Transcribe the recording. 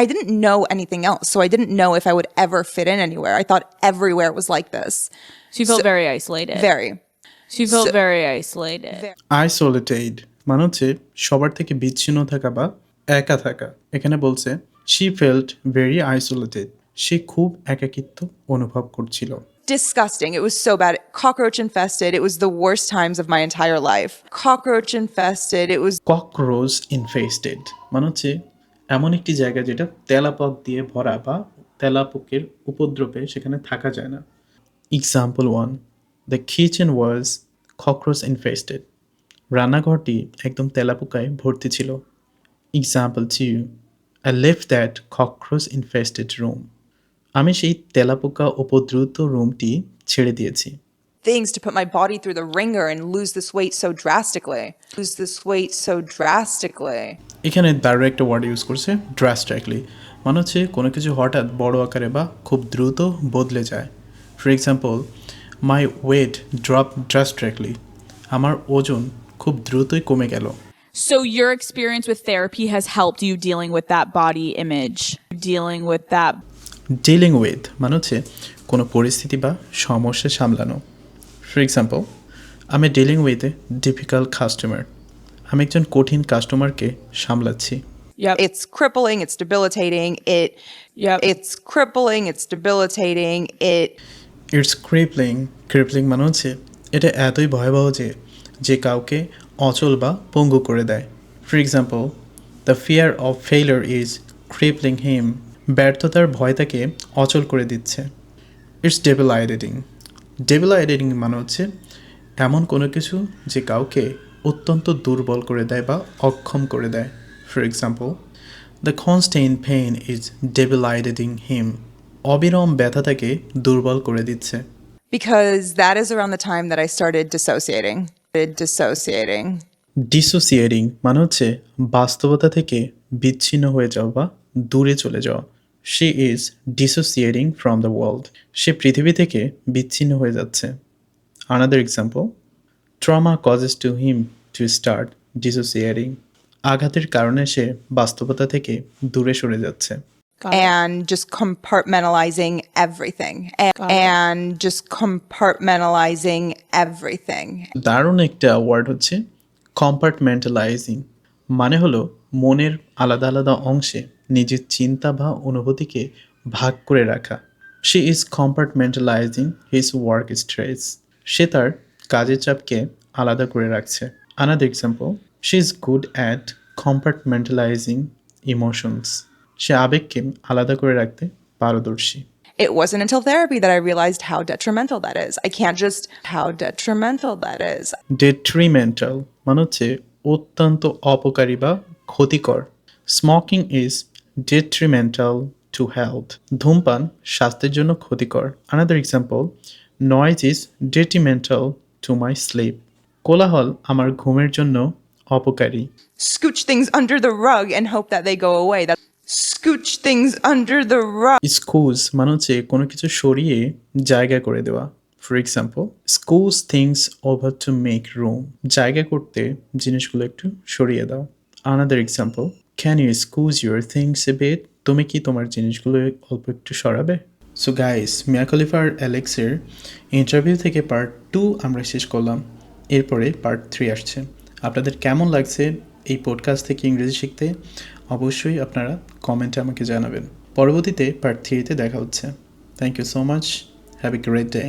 I didn't know anything else, so I didn't know if I would ever fit in anywhere. I thought everywhere was like this. So you felt very isolated. Very. So you felt very isolated. Isolated মানে হচ্ছে সবার থেকে বিচ্ছিন্ন থাকা বা একা থাকা। এখানে বলছে শি ফেল্ট ভেরি আইসোলেটেড, সে খুব একাকিত্ব অনুভব করছিল। Disgusting. It was so bad. Cockroach infested. It was the worst times of my entire life. Cockroach infested. It was cockroach infested মানে হচ্ছে এমন একটি জায়গা যেটা তেলাপোকা দিয়ে ভরা বা তেলাপোকের উপদ্রবে সেখানে থাকা যায় না। Example 1, the kitchen was cockroach infested, রান্নাঘরটি একদম তেলাপোকায় ভর্তি ছিল। এক্সাম্পল 2, I left that cockroach infested room, আমি সেই তেলাপোকা উপদ্রুত রুমটি ছেড়ে দিয়েছি। things to put my body through the ringer and lose this weight so drastically. Lose this weight so drastically. এখানে দারুণ একটা ওয়ার্ড ইউজ করছে, ড্রাস্টিকলি মানে হচ্ছে কোনো কিছু হঠাৎ বড় আকারে বা খুব দ্রুত বদলে যায়। For example, my weight drop drastically, আমার ওজন খুব দ্রুতই কমে গেল। So your experience with therapy has helped you dealing with that body image, dealing with that. Dealing with মানে হচ্ছে কোনো পরিস্থিতি বা সমস্যা সামলানো। ফর এক্সাম্পল, আমি dealing with a difficult customer, আমি একজন কঠিন কাস্টমারকে সামলাচ্ছি। Yep. It's crippling, it's debilitating. It's crippling, it's debilitating. It's crippling মানে হচ্ছে এটা এতই ভয়াবহ যে কাউকে অচল বা পঙ্গু করে দেয়। For example, the fear of failure is crippling him, ব্যর্থতার ভয় তাকে অচল করে দিচ্ছে। ইটস ডেবিলাইটেটিং মানে হচ্ছে এমন কোনো কিছু যে কাউকে অত্যন্ত দুর্বল করে দেয় বা অক্ষম করে দেয়। For example, the constant pain is debilitating him, অবিরাম ব্যথা তাকে দুর্বল করে দিচ্ছে। Because that is around the time that I started dissociating. ডিসোসিয়েটিং মানে হচ্ছে বাস্তবতা থেকে বিচ্ছিন্ন হয়ে যাওয়া বা দূরে চলে যাওয়া। She is dissociating from the world, সে পৃথিবী থেকে বিচ্ছিন্ন হয়ে যাচ্ছে। Another example, trauma causes to him to start dissociating, আঘাতের কারণে সে বাস্তবতা থেকে দূরে সরে যাচ্ছে। And just compartmentalizing everything. And just compartmentalizing everything. দারুণ একটা ওয়ার্ড হচ্ছে কম্পার্টমেন্টালাইজিং, মানে হলো মনের আলাদা আলাদা অংশে নিজের চিন্তা বা অনুভূতিকে ভাগ করে রাখা। She is compartmentalizing his work stress, সে তার কাজের চাপকে আলাদা করে রাখছে। Another example, she is good at compartmentalizing emotions, সে আবেগকে আলাদা করে রাখতে পারদর্শী। It wasn't until therapy that I realized how detrimental that is. Detrimental মানে হচ্ছে অত্যন্ত অপকারী বা ক্ষতিকর। Smoking is detrimental to health, ধূমপান স্বাস্থ্যের জন্য ক্ষতিকর। Another example, noise is detrimental to my sleep, কোলাহল আমার ঘুমের জন্য অপকারী। Scooch things under the rug and hope that they go away. Scooch things under the rug. স্কুজ মানে হচ্ছে কোনো কিছু সরিয়ে জায়গা করে দেওয়া। For example, squeeze things over to make room, জায়গা করতে জিনিসগুলো একটু সরিয়ে দাও। Another example, can you squeeze your things a bit, তুমি কি তোমার জিনিসগুলো অল্প একটু সরাবে? সো গাইস, মিয়া খলিফা আর অ্যালেক্সের ইন্টারভিউ থেকে পার্ট 2 আমরা শেষ করলাম। এরপরে পার্ট 3 আসছে। আপনাদের কেমন লাগছে এই পডকাস্ট থেকে ইংরেজি শিখতে অবশ্যই আপনারা কমেন্টে আমাকে জানাবেন। পরবর্তীতে পার্ট 3-তে দেখা হচ্ছে। Thank you so much, have a great day.